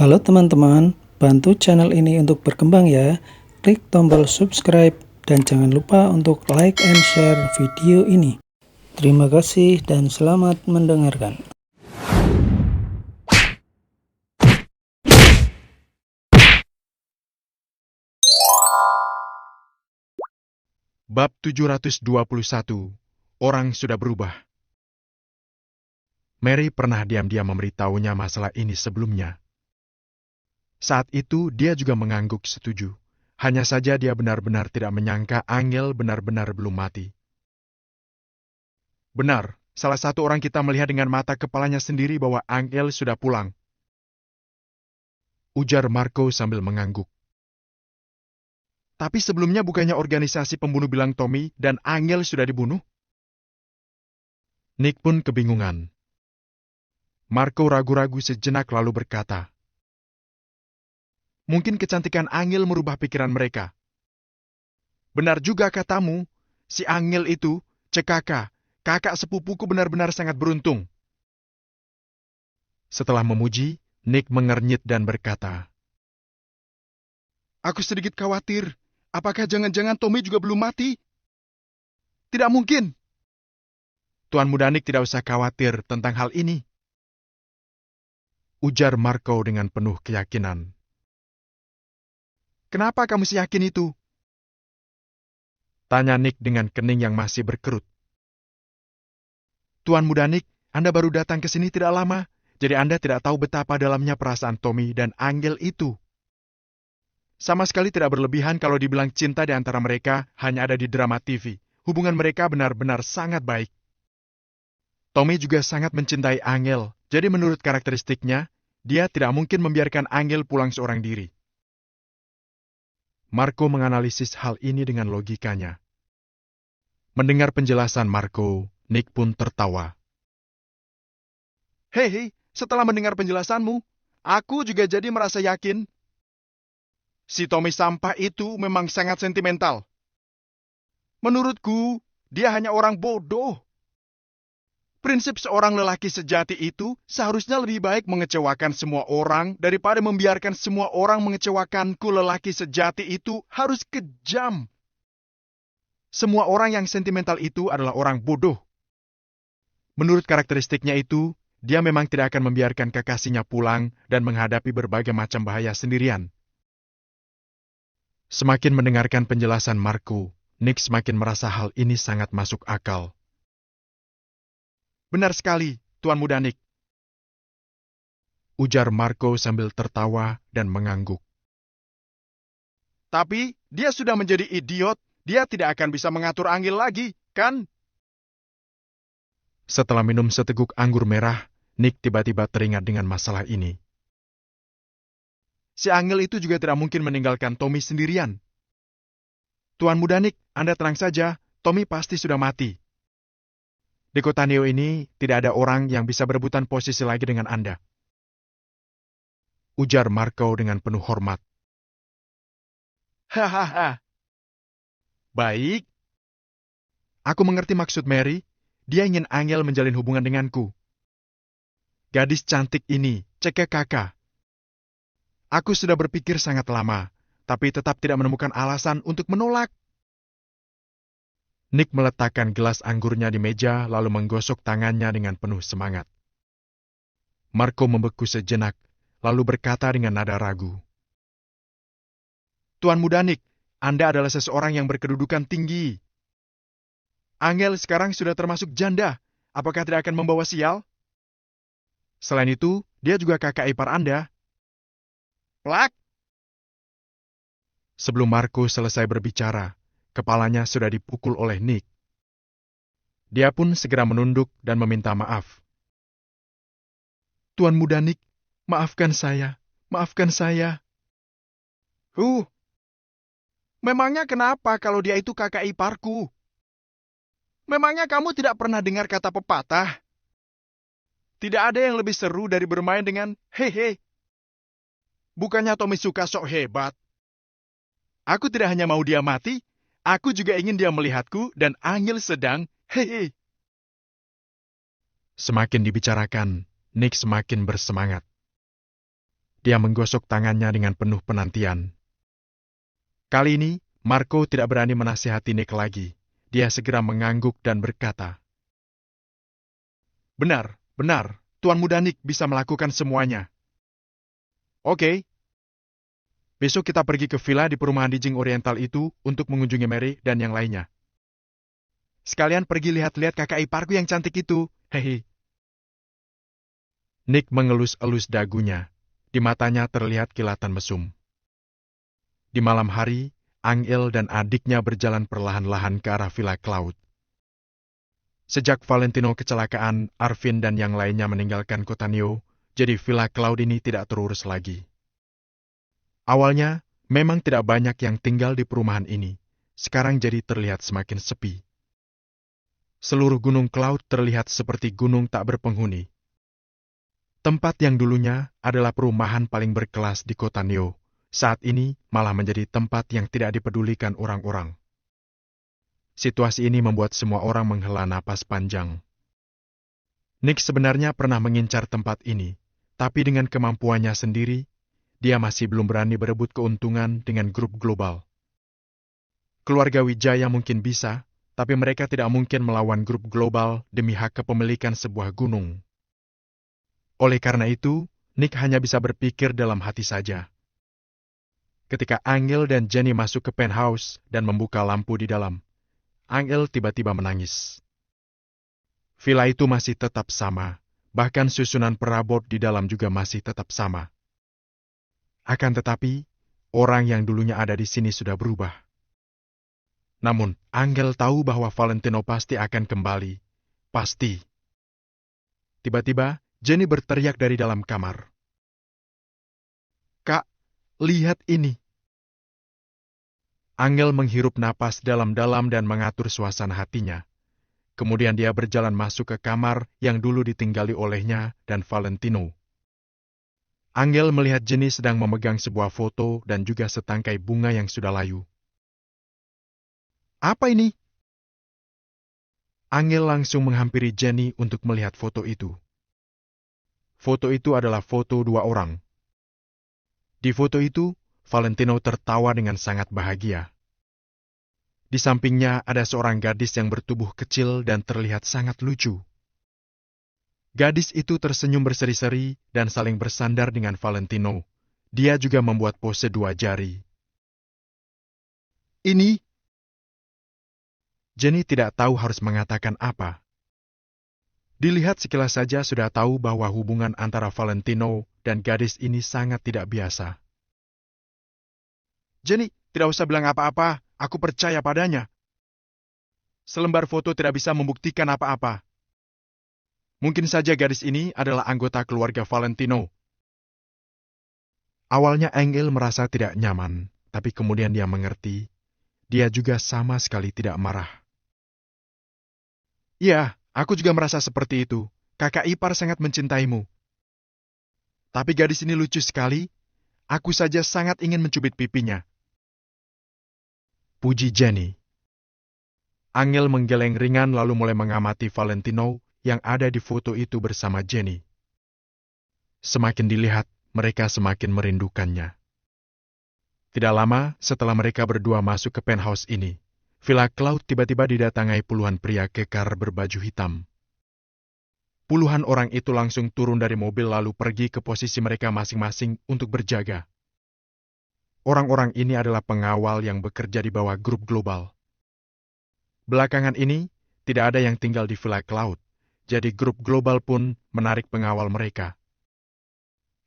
Halo teman-teman, bantu channel ini untuk berkembang ya. Klik tombol subscribe dan jangan lupa untuk like and share video ini. Terima kasih dan selamat mendengarkan. Bab 721. Orang sudah berubah. Mary pernah diam-diam memberitahunya masalah ini sebelumnya. Saat itu dia juga mengangguk setuju. Hanya saja dia benar-benar tidak menyangka Angel benar-benar belum mati. Benar, salah satu orang kita melihat dengan mata kepalanya sendiri bahwa Angel sudah pulang. Ujar Marco sambil mengangguk. Tapi sebelumnya bukannya organisasi pembunuh bilang Tommy dan Angel sudah dibunuh? Nick pun kebingungan. Marco ragu-ragu sejenak lalu berkata, "Mungkin kecantikan Angel merubah pikiran mereka. Benar juga katamu, si Angel itu, cekaka, kakak sepupuku benar-benar sangat beruntung." Setelah memuji, Nick mengernyit dan berkata, "Aku sedikit khawatir, apakah jangan-jangan Tommy juga belum mati?" "Tidak mungkin. Tuan Muda Nick tidak usah khawatir tentang hal ini," ujar Marco dengan penuh keyakinan. "Kenapa kamu yakin itu?" tanya Nick dengan kening yang masih berkerut. "Tuan Muda Nick, Anda baru datang ke sini tidak lama, jadi Anda tidak tahu betapa dalamnya perasaan Tommy dan Angel itu. Sama sekali tidak berlebihan kalau dibilang cinta di antara mereka hanya ada di drama TV. Hubungan mereka benar-benar sangat baik. Tommy juga sangat mencintai Angel, jadi menurut karakteristiknya, dia tidak mungkin membiarkan Angel pulang seorang diri." Marco menganalisis hal ini dengan logikanya. Mendengar penjelasan Marco, Nick pun tertawa. "Hei, setelah mendengar penjelasanmu, aku juga jadi merasa yakin. Si Tommy sampah itu memang sangat sentimental. Menurutku, dia hanya orang bodoh. Prinsip seorang lelaki sejati itu seharusnya lebih baik mengecewakan semua orang daripada membiarkan semua orang mengecewakanku. Lelaki sejati itu harus kejam. Semua orang yang sentimental itu adalah orang bodoh. Menurut karakteristiknya itu, dia memang tidak akan membiarkan kekasihnya pulang dan menghadapi berbagai macam bahaya sendirian." Semakin mendengarkan penjelasan Marco, Nick semakin merasa hal ini sangat masuk akal. "Benar sekali, Tuan Muda Nick," ujar Marco sambil tertawa dan mengangguk. "Tapi dia sudah menjadi idiot, dia tidak akan bisa mengatur Angel lagi, kan?" Setelah minum seteguk anggur merah, Nick tiba-tiba teringat dengan masalah ini. Si Angel itu juga tidak mungkin meninggalkan Tommy sendirian. "Tuan Muda Nick, Anda tenang saja, Tommy pasti sudah mati. Di kota Neo ini tidak ada orang yang bisa berebutan posisi lagi dengan Anda," ujar Marco dengan penuh hormat. "Hahaha. Baik. Aku mengerti maksud Mary. Dia ingin Angel menjalin hubungan denganku. Gadis cantik ini, cekek kakak. Aku sudah berpikir sangat lama, tapi tetap tidak menemukan alasan untuk menolak." Nick meletakkan gelas anggurnya di meja lalu menggosok tangannya dengan penuh semangat. Marco membeku sejenak, lalu berkata dengan nada ragu, "Tuan Muda Nick, Anda adalah seseorang yang berkedudukan tinggi. Angel sekarang sudah termasuk janda. Apakah tidak akan membawa sial? Selain itu, dia juga kakak ipar Anda." "Plak!" Sebelum Marco selesai berbicara, kepalanya sudah dipukul oleh Nick. Dia pun segera menunduk dan meminta maaf. "Tuan Muda Nick, maafkan saya. Maafkan saya." Memangnya kenapa kalau dia itu kakak iparku? Memangnya kamu tidak pernah dengar kata pepatah? Tidak ada yang lebih seru dari bermain dengan hehe. Bukannya Tommy suka sok hebat. Aku tidak hanya mau dia mati, aku juga ingin dia melihatku dan Angel sedang hehe. Semakin dibicarakan, Nick semakin bersemangat. Dia menggosok tangannya dengan penuh penantian. Kali ini, Marco tidak berani menasihati Nick lagi. Dia segera mengangguk dan berkata, "Benar, benar, Tuan Muda Nick bisa melakukan semuanya. Oke, besok kita pergi ke villa di perumahan di Jing Oriental itu untuk mengunjungi Mary dan yang lainnya. Sekalian pergi lihat-lihat kakak iparku yang cantik itu, hehe." Nick mengelus-elus dagunya. Di matanya terlihat kilatan mesum. Di malam hari, Angel dan adiknya berjalan perlahan-lahan ke arah Villa Cloud. Sejak Valentino kecelakaan, Arvin dan yang lainnya meninggalkan kota Neo, jadi Villa Cloud ini tidak terurus lagi. Awalnya, memang tidak banyak yang tinggal di perumahan ini. Sekarang jadi terlihat semakin sepi. Seluruh gunung Cloud terlihat seperti gunung tak berpenghuni. Tempat yang dulunya adalah perumahan paling berkelas di kota Neo, saat ini malah menjadi tempat yang tidak dipedulikan orang-orang. Situasi ini membuat semua orang menghela napas panjang. Nick sebenarnya pernah mengincar tempat ini, tapi dengan kemampuannya sendiri, dia masih belum berani berebut keuntungan dengan grup global. Keluarga Wijaya mungkin bisa, tapi mereka tidak mungkin melawan grup global demi hak kepemilikan sebuah gunung. Oleh karena itu, Nick hanya bisa berpikir dalam hati saja. Ketika Angel dan Jenny masuk ke penthouse dan membuka lampu di dalam, Angel tiba-tiba menangis. Villa itu masih tetap sama, bahkan susunan perabot di dalam juga masih tetap sama. Akan tetapi, orang yang dulunya ada di sini sudah berubah. Namun, Angel tahu bahwa Valentino pasti akan kembali. Pasti. Tiba-tiba, Jenny berteriak dari dalam kamar. "Kak, lihat ini." Angel menghirup napas dalam-dalam dan mengatur suasana hatinya. Kemudian dia berjalan masuk ke kamar yang dulu ditinggali olehnya dan Valentino. Angel melihat Jenny sedang memegang sebuah foto dan juga setangkai bunga yang sudah layu. "Apa ini?" Angel langsung menghampiri Jenny untuk melihat foto itu. Foto itu adalah foto dua orang. Di foto itu, Valentino tertawa dengan sangat bahagia. Di sampingnya ada seorang gadis yang bertubuh kecil dan terlihat sangat lucu. Gadis itu tersenyum berseri-seri dan saling bersandar dengan Valentino. Dia juga membuat pose dua jari. "Ini?" Jenny tidak tahu harus mengatakan apa. Dilihat sekilas saja sudah tahu bahwa hubungan antara Valentino dan gadis ini sangat tidak biasa. "Jenny, tidak usah bilang apa-apa. Aku percaya padanya. Selembar foto tidak bisa membuktikan apa-apa. Mungkin saja gadis ini adalah anggota keluarga Valentino." Awalnya Angel merasa tidak nyaman, tapi kemudian dia mengerti. Dia juga sama sekali tidak marah. "Iya, aku juga merasa seperti itu. Kakak ipar sangat mencintaimu. Tapi gadis ini lucu sekali. Aku saja sangat ingin mencubit pipinya." Puji Jenny. Angel menggeleng ringan lalu mulai mengamati Valentino yang ada di foto itu bersama Jenny. Semakin dilihat, mereka semakin merindukannya. Tidak lama setelah mereka berdua masuk ke penthouse ini, Villa Cloud tiba-tiba didatangi puluhan pria kekar berbaju hitam. Puluhan orang itu langsung turun dari mobil lalu pergi ke posisi mereka masing-masing untuk berjaga. Orang-orang ini adalah pengawal yang bekerja di bawah grup global. Belakangan ini, tidak ada yang tinggal di Villa Cloud, jadi grup global pun menarik pengawal mereka.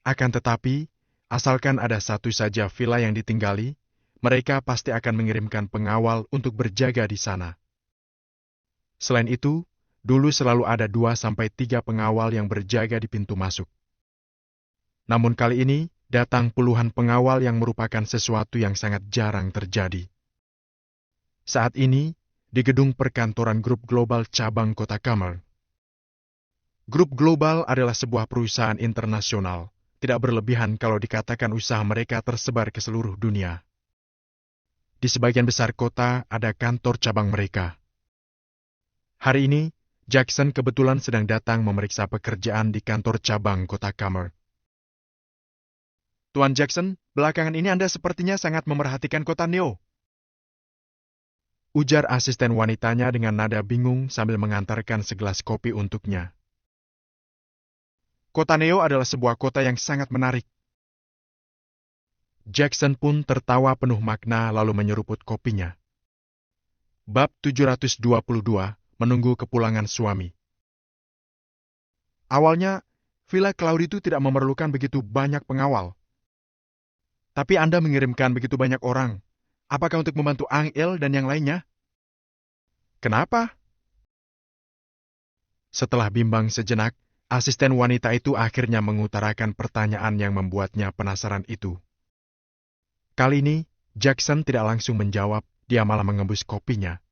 Akan tetapi, asalkan ada satu saja villa yang ditinggali, mereka pasti akan mengirimkan pengawal untuk berjaga di sana. Selain itu, dulu selalu ada 2-3 pengawal yang berjaga di pintu masuk. Namun kali ini, datang puluhan pengawal yang merupakan sesuatu yang sangat jarang terjadi. Saat ini, di gedung perkantoran grup global cabang kota Kamer. Grup global adalah sebuah perusahaan internasional, tidak berlebihan kalau dikatakan usaha mereka tersebar ke seluruh dunia. Di sebagian besar kota ada kantor cabang mereka. Hari ini, Jackson kebetulan sedang datang memeriksa pekerjaan di kantor cabang kota Kamer. Tuan Jackson, belakangan ini Anda sepertinya sangat memerhatikan kota Neo. Ujar asisten wanitanya dengan nada bingung sambil mengantarkan segelas kopi untuknya. Kota Neo adalah sebuah kota yang sangat menarik. Jackson pun tertawa penuh makna lalu menyeruput kopinya. Bab 722, menunggu kepulangan suami. Awalnya, Villa Cloud itu tidak memerlukan begitu banyak pengawal. Tapi Anda mengirimkan begitu banyak orang. Apakah untuk membantu Angel dan yang lainnya? Kenapa? Setelah bimbang sejenak, asisten wanita itu akhirnya mengutarakan pertanyaan yang membuatnya penasaran itu. Kali ini, Jackson tidak langsung menjawab, dia malah mengembus kopinya.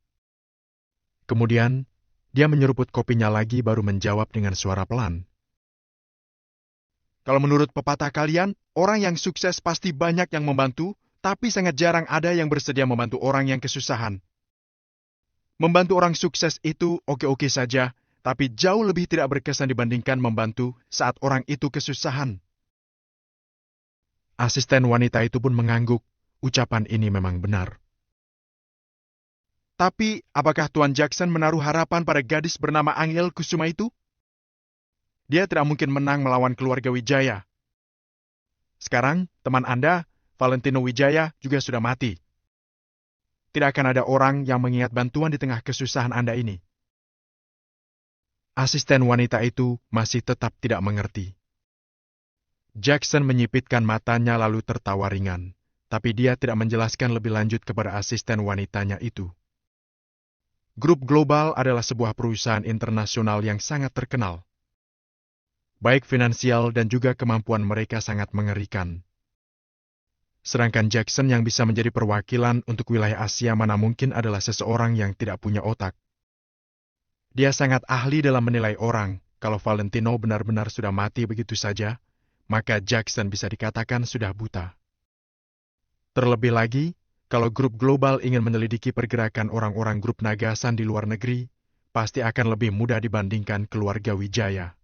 Kemudian, dia menyeruput kopinya lagi baru menjawab dengan suara pelan. Kalau menurut pepatah kalian, orang yang sukses pasti banyak yang membantu, tapi sangat jarang ada yang bersedia membantu orang yang kesusahan. Membantu orang sukses itu oke-oke saja, tapi jauh lebih tidak berkesan dibandingkan membantu saat orang itu kesusahan. Asisten wanita itu pun mengangguk, ucapan ini memang benar. Tapi, apakah Tuan Jackson menaruh harapan pada gadis bernama Angel Kusuma itu? Dia tidak mungkin menang melawan keluarga Wijaya. Sekarang, teman Anda, Valentino Wijaya, juga sudah mati. Tidak akan ada orang yang mengingat bantuan di tengah kesusahan Anda ini. Asisten wanita itu masih tetap tidak mengerti. Jackson menyipitkan matanya lalu tertawa ringan, tapi dia tidak menjelaskan lebih lanjut kepada asisten wanitanya itu. Grup Global adalah sebuah perusahaan internasional yang sangat terkenal. Baik finansial dan juga kemampuan mereka sangat mengerikan. Sedangkan Jackson yang bisa menjadi perwakilan untuk wilayah Asia mana mungkin adalah seseorang yang tidak punya otak. Dia sangat ahli dalam menilai orang. Kalau Valentino benar-benar sudah mati begitu saja, maka Jackson bisa dikatakan sudah buta. Terlebih lagi, kalau grup global ingin menyelidiki pergerakan orang-orang grup Nagasan di luar negeri, pasti akan lebih mudah dibandingkan keluarga Wijaya.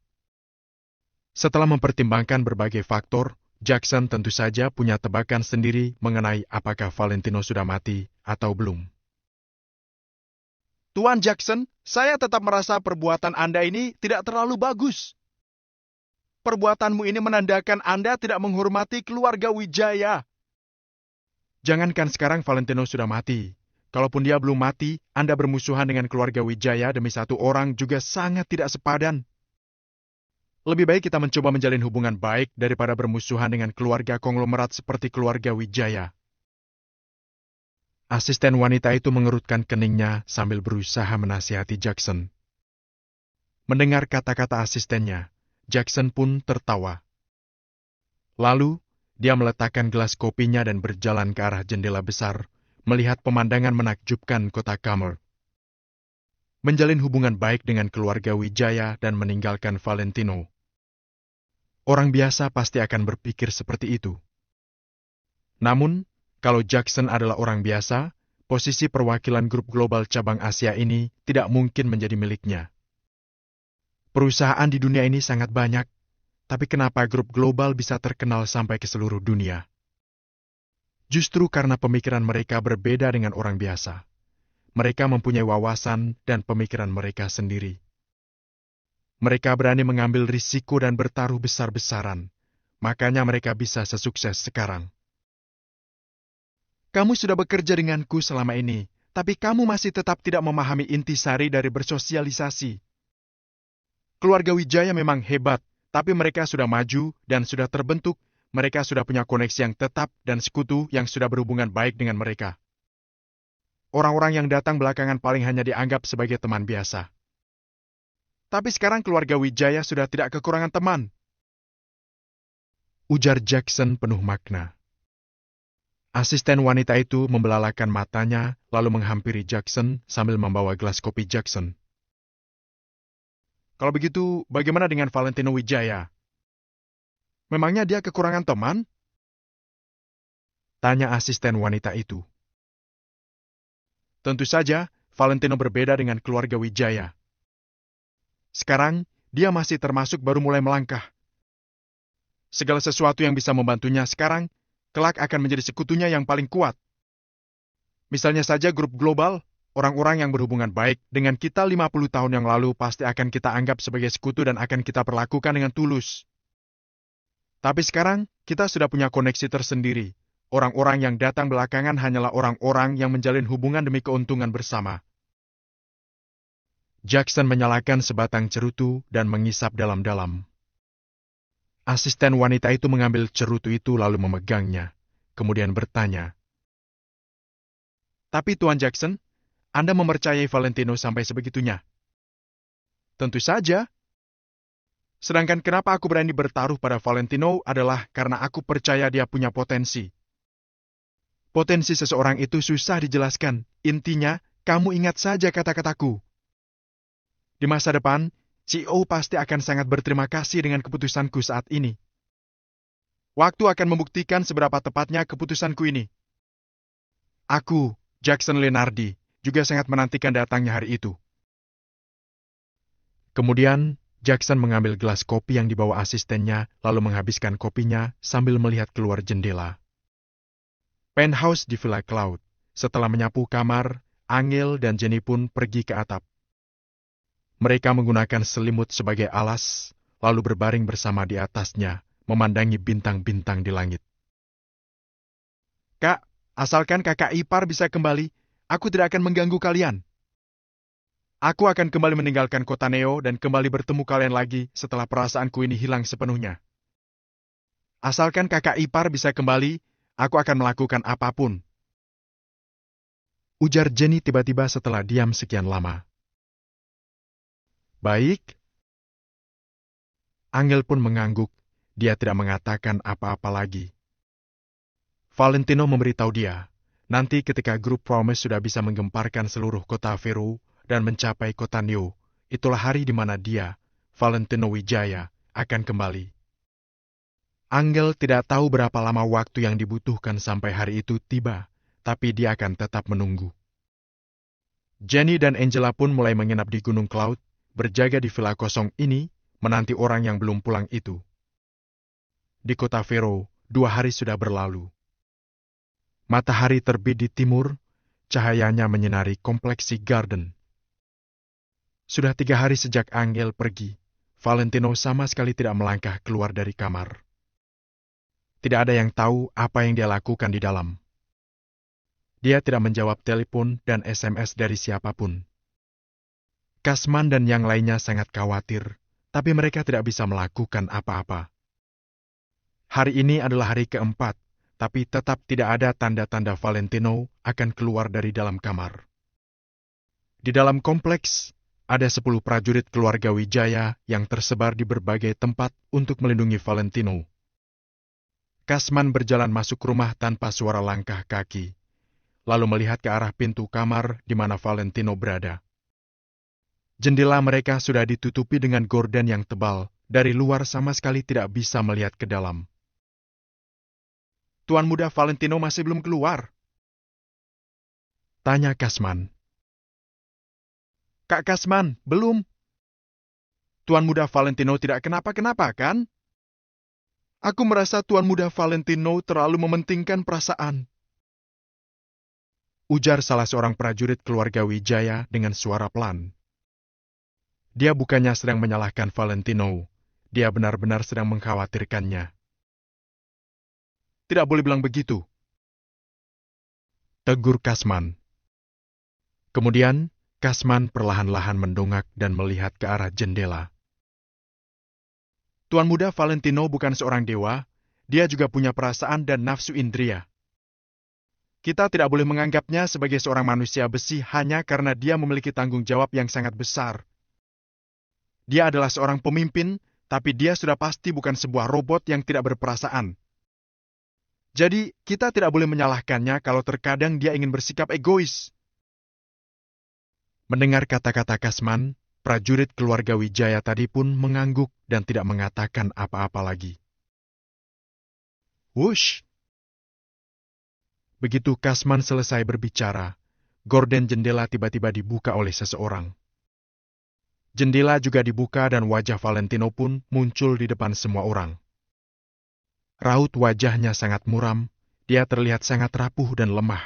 Setelah mempertimbangkan berbagai faktor, Jackson tentu saja punya tebakan sendiri mengenai apakah Valentino sudah mati atau belum. Tuan Jackson, saya tetap merasa perbuatan Anda ini tidak terlalu bagus. Perbuatanmu ini menandakan Anda tidak menghormati keluarga Wijaya. Jangankan sekarang Valentino sudah mati. Kalaupun dia belum mati, Anda bermusuhan dengan keluarga Wijaya demi satu orang juga sangat tidak sepadan. Lebih baik kita mencoba menjalin hubungan baik daripada bermusuhan dengan keluarga konglomerat seperti keluarga Wijaya. Asisten wanita itu mengerutkan keningnya sambil berusaha menasihati Jackson. Mendengar kata-kata asistennya, Jackson pun tertawa. Lalu, dia meletakkan gelas kopinya dan berjalan ke arah jendela besar, melihat pemandangan menakjubkan kota Kamer. Menjalin hubungan baik dengan keluarga Wijaya dan meninggalkan Valentino. Orang biasa pasti akan berpikir seperti itu. Namun, kalau Jackson adalah orang biasa, posisi perwakilan grup global cabang Asia ini tidak mungkin menjadi miliknya. Perusahaan di dunia ini sangat banyak, tapi kenapa grup global bisa terkenal sampai ke seluruh dunia? Justru karena pemikiran mereka berbeda dengan orang biasa. Mereka mempunyai wawasan dan pemikiran mereka sendiri. Mereka berani mengambil risiko dan bertaruh besar-besaran. Makanya mereka bisa sesukses sekarang. Kamu sudah bekerja denganku selama ini, tapi kamu masih tetap tidak memahami intisari dari bersosialisasi. Keluarga Wijaya memang hebat, tapi mereka sudah maju dan sudah terbentuk. Mereka sudah punya koneksi yang tetap dan sekutu yang sudah berhubungan baik dengan mereka. Orang-orang yang datang belakangan paling hanya dianggap sebagai teman biasa. Tapi sekarang keluarga Wijaya sudah tidak kekurangan teman. Ujar Jackson penuh makna. Asisten wanita itu membelalakan matanya lalu menghampiri Jackson sambil membawa gelas kopi Jackson. Kalau begitu, bagaimana dengan Valentino Wijaya? Memangnya dia kekurangan teman? Tanya asisten wanita itu. Tentu saja, Valentino berbeda dengan keluarga Wijaya. Sekarang, dia masih termasuk baru mulai melangkah. Segala sesuatu yang bisa membantunya sekarang, kelak akan menjadi sekutunya yang paling kuat. Misalnya saja grup global, orang-orang yang berhubungan baik dengan kita 50 tahun yang lalu pasti akan kita anggap sebagai sekutu dan akan kita perlakukan dengan tulus. Tapi sekarang, kita sudah punya koneksi tersendiri. Orang-orang yang datang belakangan hanyalah orang-orang yang menjalin hubungan demi keuntungan bersama. Jackson menyalakan sebatang cerutu dan mengisap dalam-dalam. Asisten wanita itu mengambil cerutu itu lalu memegangnya, kemudian bertanya, "Tapi Tuan Jackson, Anda mempercayai Valentino sampai sebegitunya?" "Tentu saja. Sedangkan kenapa aku berani bertaruh pada Valentino adalah karena aku percaya dia punya potensi. Potensi seseorang itu susah dijelaskan. Intinya, kamu ingat saja kata-kataku. Di masa depan, CEO pasti akan sangat berterima kasih dengan keputusanku saat ini. Waktu akan membuktikan seberapa tepatnya keputusanku ini. Aku, Jackson Lenardi, juga sangat menantikan datangnya hari itu." Kemudian, Jackson mengambil gelas kopi yang dibawa asistennya, lalu menghabiskan kopinya sambil melihat keluar jendela. Penthouse di Villa Cloud. Setelah menyapu kamar, Angel dan Jenny pun pergi ke atap. Mereka menggunakan selimut sebagai alas, lalu berbaring bersama di atasnya, memandangi bintang-bintang di langit. "Kak, asalkan kakak ipar bisa kembali, aku tidak akan mengganggu kalian. Aku akan kembali meninggalkan kota Neo dan kembali bertemu kalian lagi setelah perasaanku ini hilang sepenuhnya. Asalkan kakak ipar bisa kembali, aku akan melakukan apapun," ujar Jenny tiba-tiba setelah diam sekian lama. "Baik." Angel pun mengangguk, dia tidak mengatakan apa-apa lagi. Valentino memberitahu dia, nanti ketika grup Promise sudah bisa menggemparkan seluruh kota Vero dan mencapai kota Neo, itulah hari di mana dia, Valentino Wijaya, akan kembali. Angel tidak tahu berapa lama waktu yang dibutuhkan sampai hari itu tiba, tapi dia akan tetap menunggu. Jenny dan Angela pun mulai menginap di Gunung Cloud, berjaga di villa kosong ini, menanti orang yang belum pulang itu. Di kota Vero, 2 hari sudah berlalu. Matahari terbit di timur, cahayanya menyinari kompleks Sea Garden. Sudah 3 hari sejak Angel pergi, Valentino sama sekali tidak melangkah keluar dari kamar. Tidak ada yang tahu apa yang dia lakukan di dalam. Dia tidak menjawab telepon dan SMS dari siapapun. Kasman dan yang lainnya sangat khawatir, tapi mereka tidak bisa melakukan apa-apa. Hari ini adalah hari keempat, tapi tetap tidak ada tanda-tanda Valentino akan keluar dari dalam kamar. Di dalam kompleks, ada 10 prajurit keluarga Wijaya yang tersebar di berbagai tempat untuk melindungi Valentino. Kasman berjalan masuk rumah tanpa suara langkah kaki, lalu melihat ke arah pintu kamar di mana Valentino berada. Jendela mereka sudah ditutupi dengan gorden yang tebal, dari luar sama sekali tidak bisa melihat ke dalam. "Tuan muda Valentino masih belum keluar?" tanya Kasman. "Kak Kasman, belum. Tuan muda Valentino tidak kenapa-kenapa, kan? Aku merasa Tuan muda Valentino terlalu mementingkan perasaan," ujar salah seorang prajurit keluarga Wijaya dengan suara pelan. Dia bukannya sedang menyalahkan Valentino, dia benar-benar sedang mengkhawatirkannya. "Tidak boleh bilang begitu," tegur Kasman. Kemudian, Kasman perlahan-lahan mendongak dan melihat ke arah jendela. "Tuan muda Valentino bukan seorang dewa, dia juga punya perasaan dan nafsu indria. Kita tidak boleh menganggapnya sebagai seorang manusia besi hanya karena dia memiliki tanggung jawab yang sangat besar. Dia adalah seorang pemimpin, tapi dia sudah pasti bukan sebuah robot yang tidak berperasaan. Jadi, kita tidak boleh menyalahkannya kalau terkadang dia ingin bersikap egois." Mendengar kata-kata Kasman, prajurit keluarga Wijaya tadi pun mengangguk dan tidak mengatakan apa-apa lagi. Wush! Begitu Kasman selesai berbicara, gorden jendela tiba-tiba dibuka oleh seseorang. Jendela juga dibuka dan wajah Valentino pun muncul di depan semua orang. Raut wajahnya sangat muram, dia terlihat sangat rapuh dan lemah.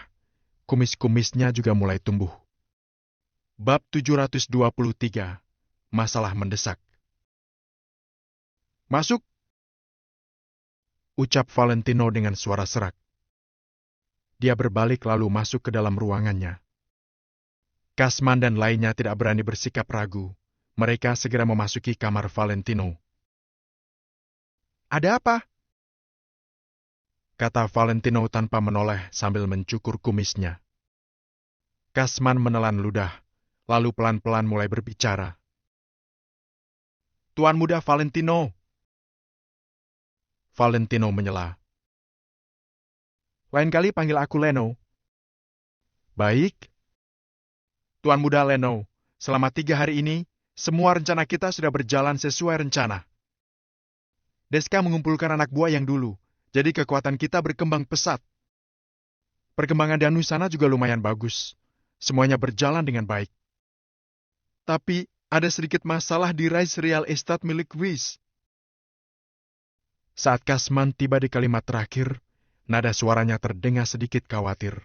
Kumis-kumisnya juga mulai tumbuh. Bab 723, Masalah mendesak. Masuk, ucap Valentino dengan suara serak. Dia berbalik lalu masuk ke dalam ruangannya. Kasman dan lainnya tidak berani bersikap ragu. Mereka segera memasuki kamar Valentino. Ada apa? Kata Valentino tanpa menoleh sambil mencukur kumisnya. Kasman menelan ludah, lalu pelan-pelan mulai berbicara. Tuan Muda Valentino. Valentino menyela. Lain kali panggil aku Leno. Baik. Tuan Muda Leno, selama 3 hari ini, semua rencana kita sudah berjalan sesuai rencana. Deska mengumpulkan anak buah yang dulu, jadi kekuatan kita berkembang pesat. Perkembangan Danu sana juga lumayan bagus. Semuanya berjalan dengan baik. Tapi ada sedikit masalah di Rice Real Estate milik Wiz. Saat Kasman tiba di kalimat terakhir, nada suaranya terdengar sedikit khawatir.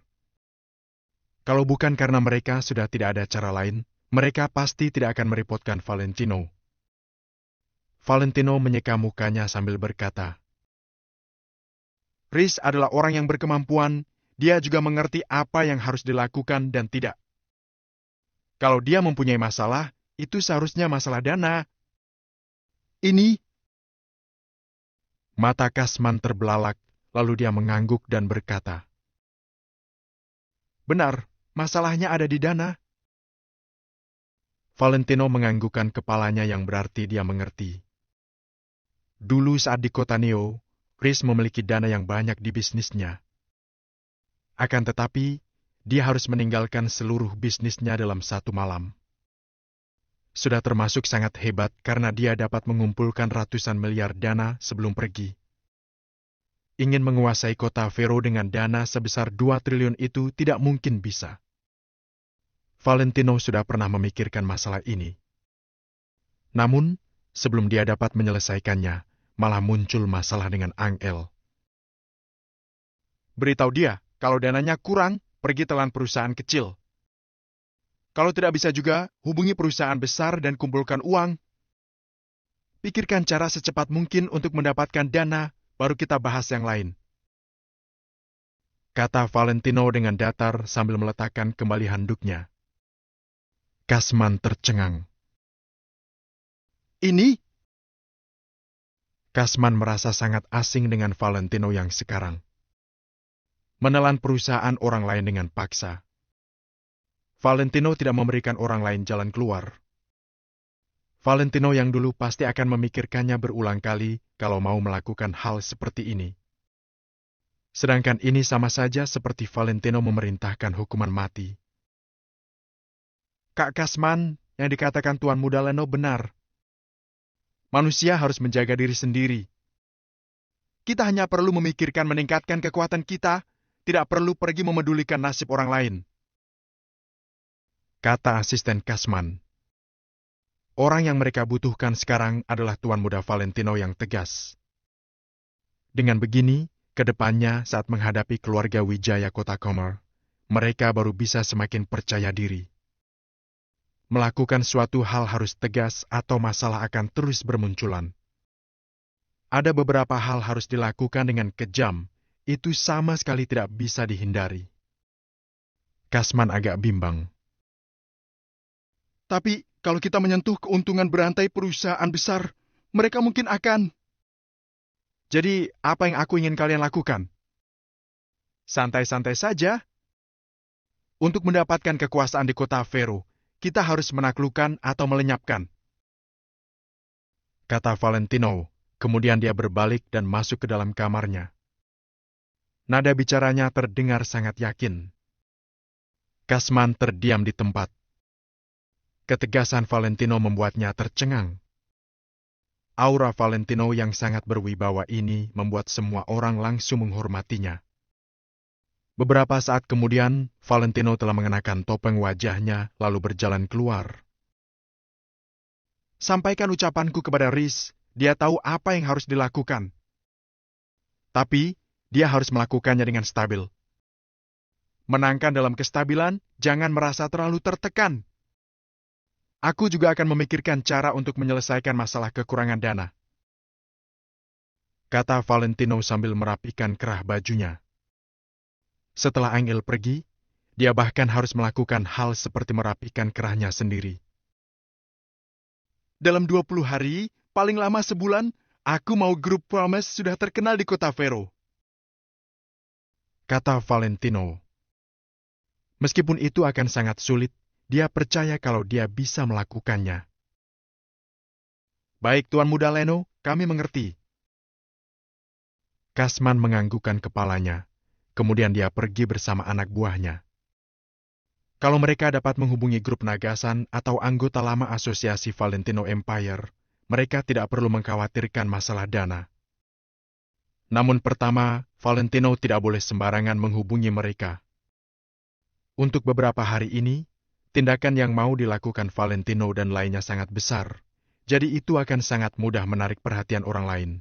Kalau bukan karena mereka sudah tidak ada cara lain, mereka pasti tidak akan merepotkan Valentino. Valentino menyeka mukanya sambil berkata, Riz adalah orang yang berkemampuan, dia juga mengerti apa yang harus dilakukan dan tidak. Kalau dia mempunyai masalah, itu seharusnya masalah dana. Ini... Mata Kasman terbelalak, lalu dia mengangguk dan berkata, Benar, masalahnya ada di dana. Valentino menganggukkan kepalanya yang berarti dia mengerti. Dulu saat di kota Neo, Riz memiliki dana yang banyak di bisnisnya. Akan tetapi, dia harus meninggalkan seluruh bisnisnya dalam 1 malam. Sudah termasuk sangat hebat karena dia dapat mengumpulkan ratusan miliar dana sebelum pergi. Ingin menguasai kota Vero dengan dana sebesar 2 triliun itu tidak mungkin bisa. Valentino sudah pernah memikirkan masalah ini. Namun, sebelum dia dapat menyelesaikannya, malah muncul masalah dengan Angel. Beritahu dia, kalau dananya kurang, pergi telan perusahaan kecil. Kalau tidak bisa juga, hubungi perusahaan besar dan kumpulkan uang. Pikirkan cara secepat mungkin untuk mendapatkan dana, baru kita bahas yang lain. Kata Valentino dengan datar sambil meletakkan kembali handuknya. Kasman tercengang. Ini? Kasman merasa sangat asing dengan Valentino yang sekarang. Menelan perusahaan orang lain dengan paksa. Valentino tidak memberikan orang lain jalan keluar. Valentino yang dulu pasti akan memikirkannya berulang kali kalau mau melakukan hal seperti ini. Sedangkan ini sama saja seperti Valentino memerintahkan hukuman mati. Kak Kasman, yang dikatakan Tuan Muda Leno benar. Manusia harus menjaga diri sendiri. Kita hanya perlu memikirkan meningkatkan kekuatan kita, tidak perlu pergi memedulikan nasib orang lain. Kata asisten Kasman. Orang yang mereka butuhkan sekarang adalah Tuan Muda Valentino yang tegas. Dengan begini, ke depannya saat menghadapi keluarga Wijaya Kota Komer, mereka baru bisa semakin percaya diri. Melakukan suatu hal harus tegas atau masalah akan terus bermunculan. Ada beberapa hal harus dilakukan dengan kejam, itu sama sekali tidak bisa dihindari. Kasman agak bimbang. Tapi kalau kita menyentuh keuntungan berantai perusahaan besar, mereka mungkin akan... Jadi, apa yang aku ingin kalian lakukan? Santai-santai saja. Untuk mendapatkan kekuasaan di kota Vero, kita harus menaklukkan atau melenyapkan. Kata Valentino, kemudian dia berbalik dan masuk ke dalam kamarnya. Nada bicaranya terdengar sangat yakin. Kasman terdiam di tempat. Ketegasan Valentino membuatnya tercengang. Aura Valentino yang sangat berwibawa ini membuat semua orang langsung menghormatinya. Beberapa saat kemudian, Valentino telah mengenakan topeng wajahnya lalu berjalan keluar. Sampaikan ucapanku kepada Riz, dia tahu apa yang harus dilakukan. Tapi, dia harus melakukannya dengan stabil. Menangkan dalam kestabilan, jangan merasa terlalu tertekan. Aku juga akan memikirkan cara untuk menyelesaikan masalah kekurangan dana, kata Valentino sambil merapikan kerah bajunya. Setelah Angel pergi, dia bahkan harus melakukan hal seperti merapikan kerahnya sendiri. Dalam 20 hari, paling lama sebulan, aku mau grup Promise sudah terkenal di kota Vero, kata Valentino. Meskipun itu akan sangat sulit, dia percaya kalau dia bisa melakukannya. Baik, Tuan Muda Leno, kami mengerti. Kasman menganggukkan kepalanya. Kemudian dia pergi bersama anak buahnya. Kalau mereka dapat menghubungi grup Nagasan atau anggota lama asosiasi Valentino Empire, mereka tidak perlu mengkhawatirkan masalah dana. Namun pertama, Valentino tidak boleh sembarangan menghubungi mereka. Untuk beberapa hari ini, tindakan yang mau dilakukan Valentino dan lainnya sangat besar, jadi itu akan sangat mudah menarik perhatian orang lain.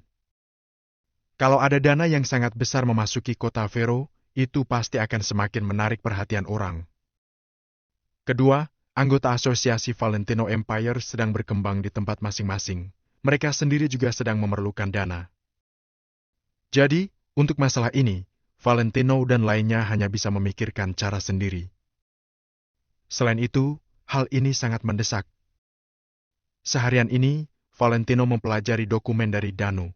Kalau ada dana yang sangat besar memasuki kota Vero, itu pasti akan semakin menarik perhatian orang. Kedua, anggota asosiasi Valentino Empire sedang berkembang di tempat masing-masing. Mereka sendiri juga sedang memerlukan dana. Jadi, untuk masalah ini, Valentino dan lainnya hanya bisa memikirkan cara sendiri. Selain itu, hal ini sangat mendesak. Seharian ini, Valentino mempelajari dokumen dari Danu.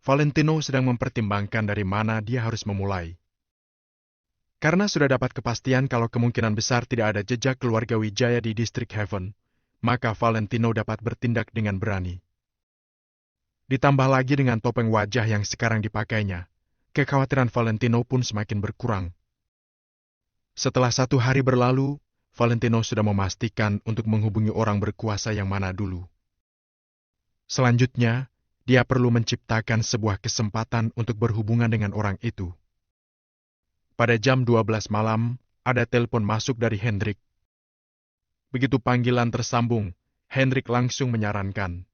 Valentino sedang mempertimbangkan dari mana dia harus memulai. Karena sudah dapat kepastian kalau kemungkinan besar tidak ada jejak keluarga Wijaya di distrik Heaven, maka Valentino dapat bertindak dengan berani. Ditambah lagi dengan topeng wajah yang sekarang dipakainya, kekhawatiran Valentino pun semakin berkurang. Setelah 1 hari berlalu, Valentino sudah memastikan untuk menghubungi orang berkuasa yang mana dulu. Selanjutnya, dia perlu menciptakan sebuah kesempatan untuk berhubungan dengan orang itu. Pada jam 12 malam, ada telepon masuk dari Hendrik. Begitu panggilan tersambung, Hendrik langsung menyarankan.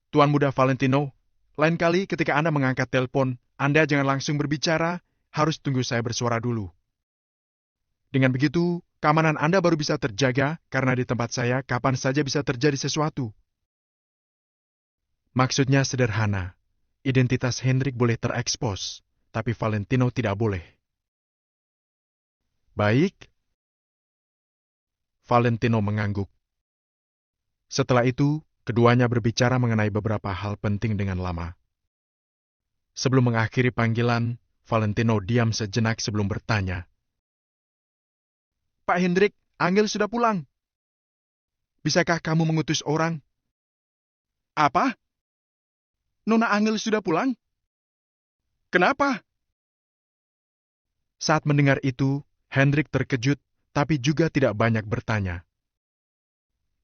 Tuan Muda Valentino, lain kali ketika Anda mengangkat telepon, Anda jangan langsung berbicara, harus tunggu saya bersuara dulu. Dengan begitu, keamanan Anda baru bisa terjaga, karena di tempat saya kapan saja bisa terjadi sesuatu. Maksudnya sederhana, identitas Hendrik boleh terekspos, tapi Valentino tidak boleh. Baik. Valentino mengangguk. Setelah itu, keduanya berbicara mengenai beberapa hal penting dengan lama. Sebelum mengakhiri panggilan, Valentino diam sejenak sebelum bertanya. Pak Hendrik, Angel sudah pulang. Bisakah kamu mengutus orang? Apa? Nona Angel sudah pulang? Kenapa? Saat mendengar itu, Hendrik terkejut, tapi juga tidak banyak bertanya.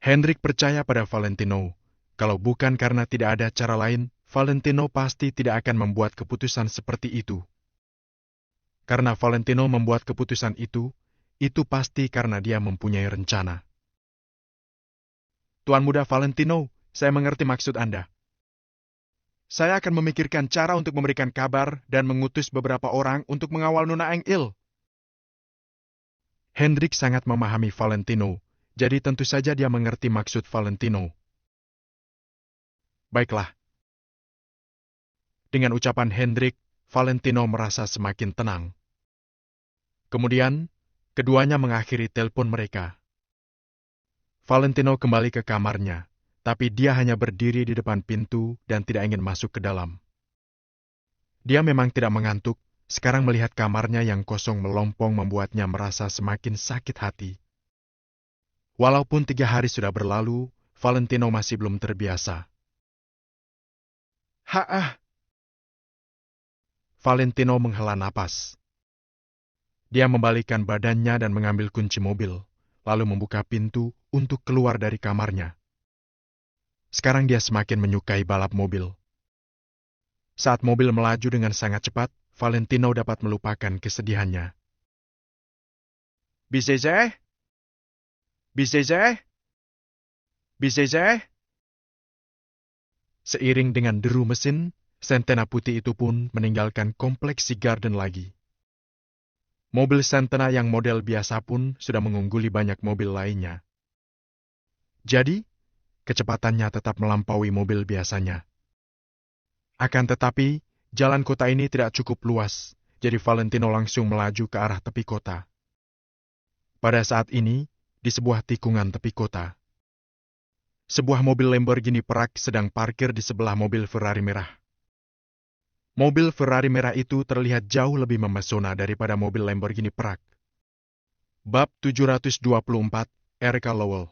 Hendrik percaya pada Valentino. Kalau bukan karena tidak ada cara lain, Valentino pasti tidak akan membuat keputusan seperti itu. Karena Valentino membuat keputusan itu pasti karena dia mempunyai rencana. Tuan Muda Valentino, saya mengerti maksud Anda. Saya akan memikirkan cara untuk memberikan kabar dan mengutus beberapa orang untuk mengawal Nona Angel. Hendrik sangat memahami Valentino, jadi tentu saja dia mengerti maksud Valentino. Baiklah. Dengan ucapan Hendrik, Valentino merasa semakin tenang. Kemudian, keduanya mengakhiri telepon mereka. Valentino kembali ke kamarnya, tapi dia hanya berdiri di depan pintu dan tidak ingin masuk ke dalam. Dia memang tidak mengantuk, sekarang melihat kamarnya yang kosong melompong membuatnya merasa semakin sakit hati. Walaupun 3 hari sudah berlalu, Valentino masih belum terbiasa. Valentino menghela napas. Dia membalikkan badannya dan mengambil kunci mobil, lalu membuka pintu untuk keluar dari kamarnya. Sekarang dia semakin menyukai balap mobil. Saat mobil melaju dengan sangat cepat, Valentino dapat melupakan kesedihannya. Bisa? Seiring dengan deru mesin, Sentena putih itu pun meninggalkan kompleks Sea Garden lagi. Mobil Sentena yang model biasa pun sudah mengungguli banyak mobil lainnya. Jadi, kecepatannya tetap melampaui mobil biasanya. Akan tetapi, jalan kota ini tidak cukup luas, jadi Valentino langsung melaju ke arah tepi kota. Pada saat ini, di sebuah tikungan tepi kota, sebuah mobil Lamborghini Perak sedang parkir di sebelah mobil Ferrari merah. Mobil Ferrari merah itu terlihat jauh lebih memesona daripada mobil Lamborghini Perak. Bab 724, Erica Lowell.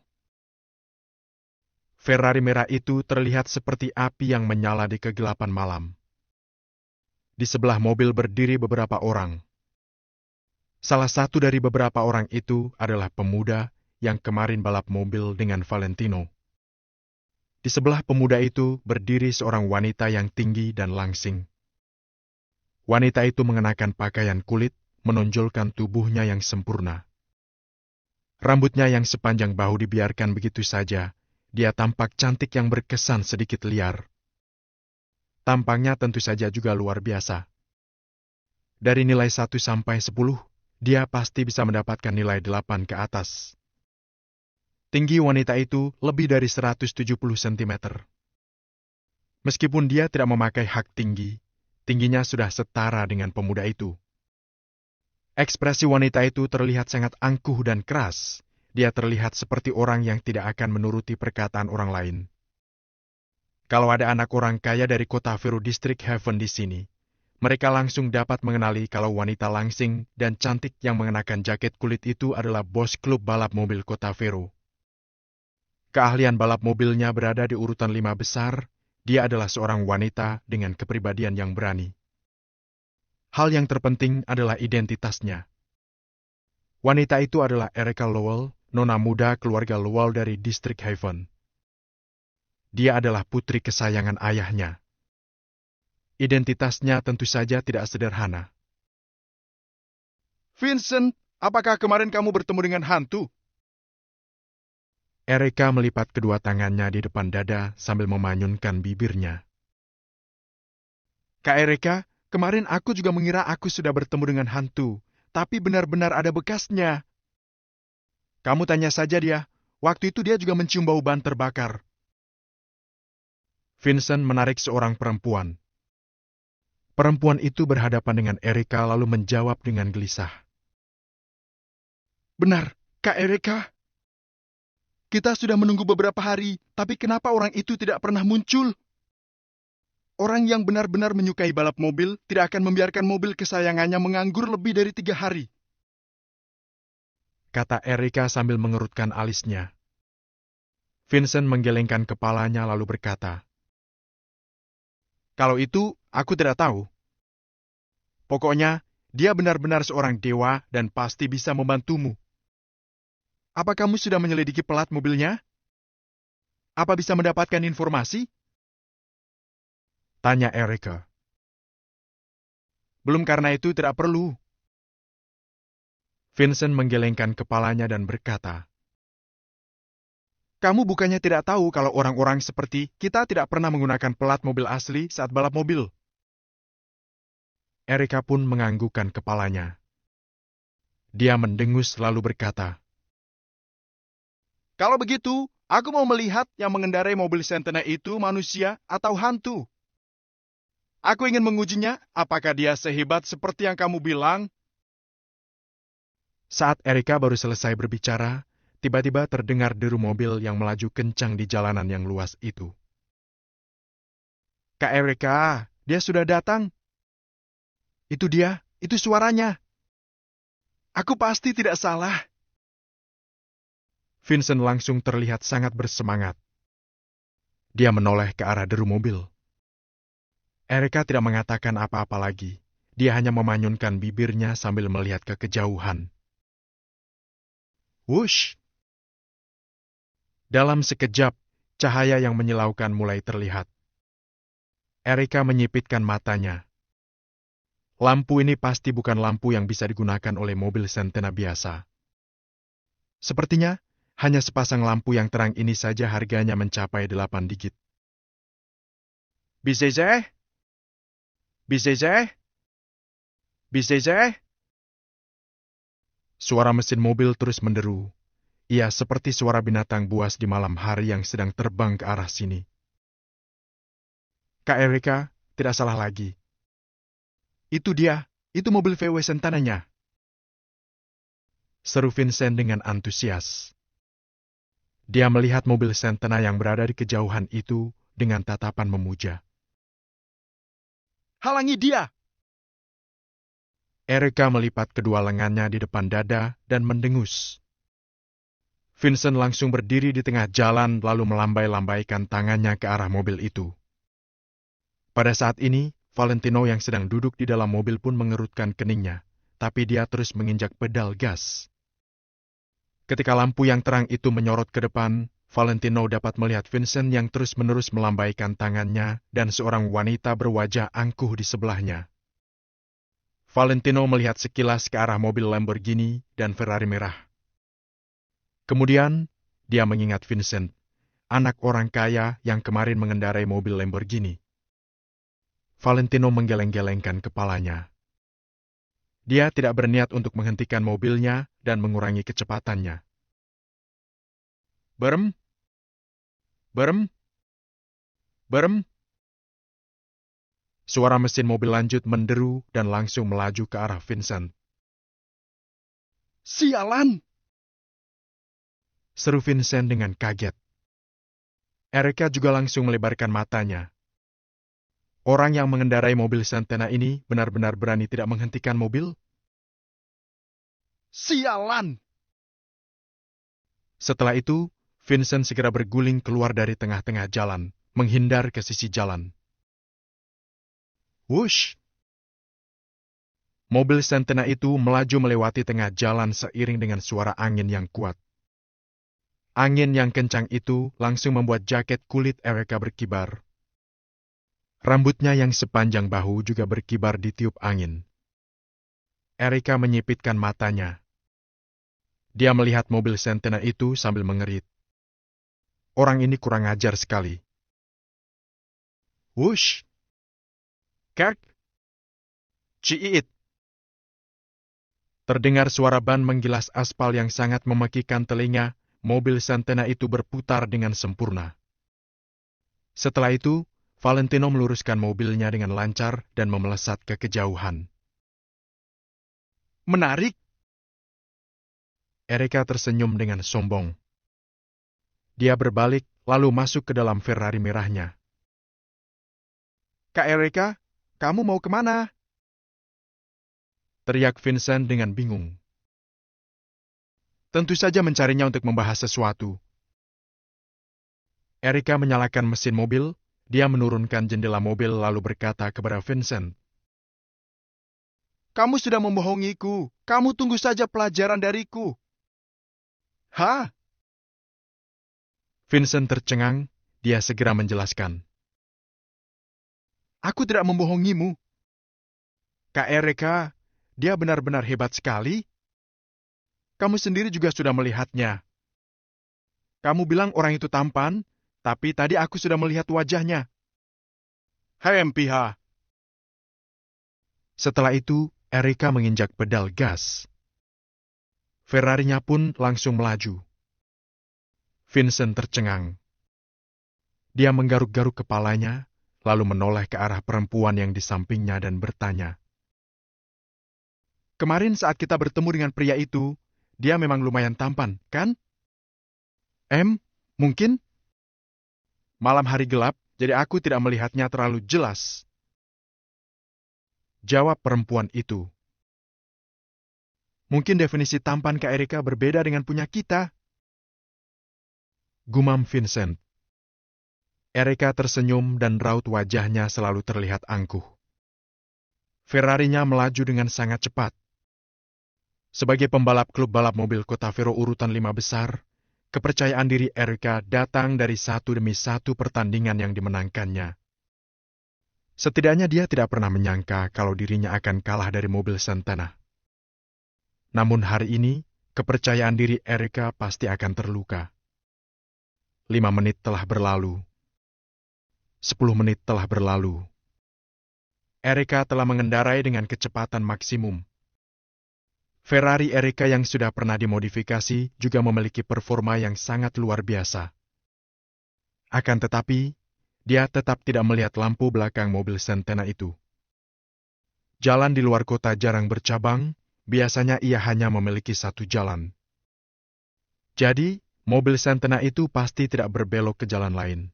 Ferrari merah itu terlihat seperti api yang menyala di kegelapan malam. Di sebelah mobil berdiri beberapa orang. Salah satu dari beberapa orang itu adalah pemuda yang kemarin balap mobil dengan Valentino. Di sebelah pemuda itu berdiri seorang wanita yang tinggi dan langsing. Wanita itu mengenakan pakaian kulit, menonjolkan tubuhnya yang sempurna. Rambutnya yang sepanjang bahu dibiarkan begitu saja, dia tampak cantik yang berkesan sedikit liar. Tampangnya tentu saja juga luar biasa. Dari nilai 1 sampai 10, dia pasti bisa mendapatkan nilai 8 ke atas. Tinggi wanita itu lebih dari 170 cm. Meskipun dia tidak memakai hak tinggi, tingginya sudah setara dengan pemuda itu. Ekspresi wanita itu terlihat sangat angkuh dan keras. Dia terlihat seperti orang yang tidak akan menuruti perkataan orang lain. Kalau ada anak orang kaya dari kota Vero District Haven di sini, mereka langsung dapat mengenali kalau wanita langsing dan cantik yang mengenakan jaket kulit itu adalah bos klub balap mobil kota Vero. Keahlian balap mobilnya berada di urutan 5 besar, dia adalah seorang wanita dengan kepribadian yang berani. Hal yang terpenting adalah identitasnya. Wanita itu adalah Erica Lowell, nona muda keluarga Lowell dari District Haven. Dia adalah putri kesayangan ayahnya. Identitasnya tentu saja tidak sederhana. Vincent, apakah kemarin kamu bertemu dengan hantu? Erica melipat kedua tangannya di depan dada sambil memanyunkan bibirnya. Kak Erica, kemarin aku juga mengira aku sudah bertemu dengan hantu, tapi benar-benar ada bekasnya. Kamu tanya saja dia, waktu itu dia juga mencium bau ban terbakar. Vincent menarik seorang perempuan. Perempuan itu berhadapan dengan Erica lalu menjawab dengan gelisah. Benar, Kak Erica. Kita sudah menunggu beberapa hari, tapi kenapa orang itu tidak pernah muncul? Orang yang benar-benar menyukai balap mobil tidak akan membiarkan mobil kesayangannya menganggur lebih dari 3 hari. Kata Erica sambil mengerutkan alisnya. Vincent menggelengkan kepalanya lalu berkata, Kalau itu, aku tidak tahu. Pokoknya, dia benar-benar seorang dewa dan pasti bisa membantumu. Apa kamu sudah menyelidiki pelat mobilnya? Apa bisa mendapatkan informasi? Tanya Erica. Belum, karena itu tidak perlu. Vincent menggelengkan kepalanya dan berkata, Kamu bukannya tidak tahu kalau orang-orang seperti kita tidak pernah menggunakan pelat mobil asli saat balap mobil? Erica pun menganggukkan kepalanya. Dia mendengus lalu berkata, Kalau begitu, aku mau melihat yang mengendarai mobil Sentena itu manusia atau hantu. Aku ingin mengujinya, apakah dia sehebat seperti yang kamu bilang? Saat Erica baru selesai berbicara, tiba-tiba terdengar deru mobil yang melaju kencang di jalanan yang luas itu. Kak Erica, dia sudah datang. Itu dia, itu suaranya. Aku pasti tidak salah. Vincent langsung terlihat sangat bersemangat. Dia menoleh ke arah deru mobil. Erica tidak mengatakan apa-apa lagi. Dia hanya memanyunkan bibirnya sambil melihat ke kejauhan. Wush! Dalam sekejap, cahaya yang menyilaukan mulai terlihat. Erica menyipitkan matanya. Lampu ini pasti bukan lampu yang bisa digunakan oleh mobil Sentena biasa. Sepertinya, hanya sepasang lampu yang terang ini saja harganya mencapai 8 digit. Bisa, Bisejeh? Bisejeh? Suara mesin mobil terus menderu. Ia seperti suara binatang buas di malam hari yang sedang terbang ke arah sini. Kak Erika, tidak salah lagi. Itu dia, itu mobil VW Sentananya. Seru Vincent dengan antusias. Dia melihat mobil Sentana yang berada di kejauhan itu dengan tatapan memuja. Halangi dia! Erika melipat kedua lengannya di depan dada dan mendengus. Vincent langsung berdiri di tengah jalan lalu melambai-lambaikan tangannya ke arah mobil itu. Pada saat ini, Valentino yang sedang duduk di dalam mobil pun mengerutkan keningnya, tapi dia terus menginjak pedal gas. Ketika lampu yang terang itu menyorot ke depan, Valentino dapat melihat Vincent yang terus-menerus melambaikan tangannya dan seorang wanita berwajah angkuh di sebelahnya. Valentino melihat sekilas ke arah mobil Lamborghini dan Ferrari merah. Kemudian, dia mengingat Vincent, anak orang kaya yang kemarin mengendarai mobil Lamborghini. Valentino menggeleng-gelengkan kepalanya. Dia tidak berniat untuk menghentikan mobilnya dan mengurangi kecepatannya. Berem, berem, berem. Suara mesin mobil lanjut menderu dan langsung melaju ke arah Vincent. Sialan! Seru Vincent dengan kaget. Erika juga langsung melebarkan matanya. Orang yang mengendarai mobil Santana ini benar-benar berani tidak menghentikan mobil? Sialan! Setelah itu, Vincent segera berguling keluar dari tengah-tengah jalan, menghindar ke sisi jalan. Wush! Mobil Santana itu melaju melewati tengah jalan seiring dengan suara angin yang kuat. Angin yang kencang itu langsung membuat jaket kulit Erika berkibar. Rambutnya yang sepanjang bahu juga berkibar ditiup angin. Erika menyipitkan matanya. Dia melihat mobil Santana itu sambil mengerit. Orang ini kurang ajar sekali. Wush! Kak! Ciit! Terdengar suara ban menggilas aspal yang sangat memekikan telinga, mobil Santana itu berputar dengan sempurna. Setelah itu, Valentino meluruskan mobilnya dengan lancar dan memelesat ke kejauhan. Menarik! Erika tersenyum dengan sombong. Dia berbalik lalu masuk ke dalam Ferrari merahnya. Kak Erika, kamu mau kemana? Teriak Vincent dengan bingung. Tentu saja mencarinya untuk membahas sesuatu. Erika menyalakan mesin mobil, dia menurunkan jendela mobil lalu berkata kepada Vincent. Kamu sudah membohongiku. Kamu tunggu saja pelajaran dariku. Hah? Vincent tercengang, dia segera menjelaskan. Aku tidak membohongimu. Kak Erika, dia benar-benar hebat sekali. Kamu sendiri juga sudah melihatnya. Kamu bilang orang itu tampan, tapi tadi aku sudah melihat wajahnya. Hai MPH. Setelah itu, Erika menginjak pedal gas. Ferrarinya pun langsung melaju. Vincent tercengang. Dia menggaruk-garuk kepalanya, lalu menoleh ke arah perempuan yang di sampingnya dan bertanya. Kemarin saat kita bertemu dengan pria itu, dia memang lumayan tampan, kan? Mungkin? Malam hari gelap, jadi aku tidak melihatnya terlalu jelas. Jawab perempuan itu. Mungkin definisi tampan Kak Erika berbeda dengan punya kita. Gumam Vincent. Erika tersenyum dan raut wajahnya selalu terlihat angkuh. Ferrarinya melaju dengan sangat cepat. Sebagai pembalap klub balap mobil Kota Vero urutan 5 besar, kepercayaan diri Erika datang dari satu demi satu pertandingan yang dimenangkannya. Setidaknya dia tidak pernah menyangka kalau dirinya akan kalah dari mobil Santana. Namun hari ini, kepercayaan diri Erika pasti akan terluka. 5 menit telah berlalu. 10 menit telah berlalu. Erika telah mengendarai dengan kecepatan maksimum. Ferrari Erika yang sudah pernah dimodifikasi juga memiliki performa yang sangat luar biasa. Akan tetapi, dia tetap tidak melihat lampu belakang mobil Centena itu. Jalan di luar kota jarang bercabang, biasanya ia hanya memiliki satu jalan. Jadi, mobil Centena itu pasti tidak berbelok ke jalan lain.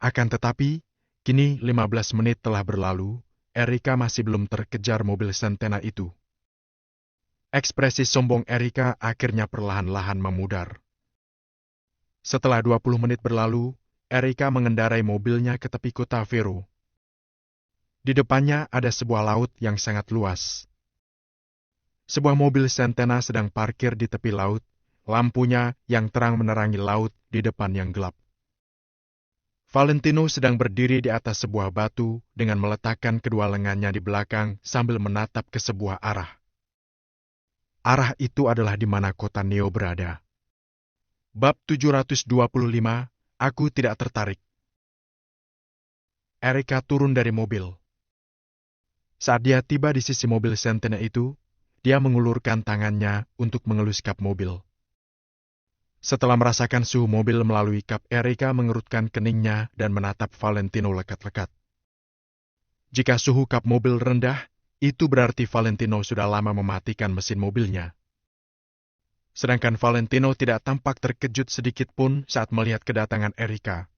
Akan tetapi, kini 15 menit telah berlalu, Erika masih belum terkejar mobil Centena itu. Ekspresi sombong Erika akhirnya perlahan-lahan memudar. Setelah 20 menit berlalu, Erika mengendarai mobilnya ke tepi kota Vero. Di depannya ada sebuah laut yang sangat luas. Sebuah mobil Centena sedang parkir di tepi laut, lampunya yang terang menerangi laut di depan yang gelap. Valentino sedang berdiri di atas sebuah batu dengan meletakkan kedua lengannya di belakang sambil menatap ke sebuah arah. Arah itu adalah di mana kota Neo berada. Bab 725, aku tidak tertarik. Erika turun dari mobil. Saat dia tiba di sisi mobil Centena itu, dia mengulurkan tangannya untuk mengelus kap mobil. Setelah merasakan suhu mobil melalui kap, Erika mengerutkan keningnya dan menatap Valentino lekat-lekat. Jika suhu kap mobil rendah, itu berarti Valentino sudah lama mematikan mesin mobilnya. Sedangkan Valentino tidak tampak terkejut sedikit pun saat melihat kedatangan Erika.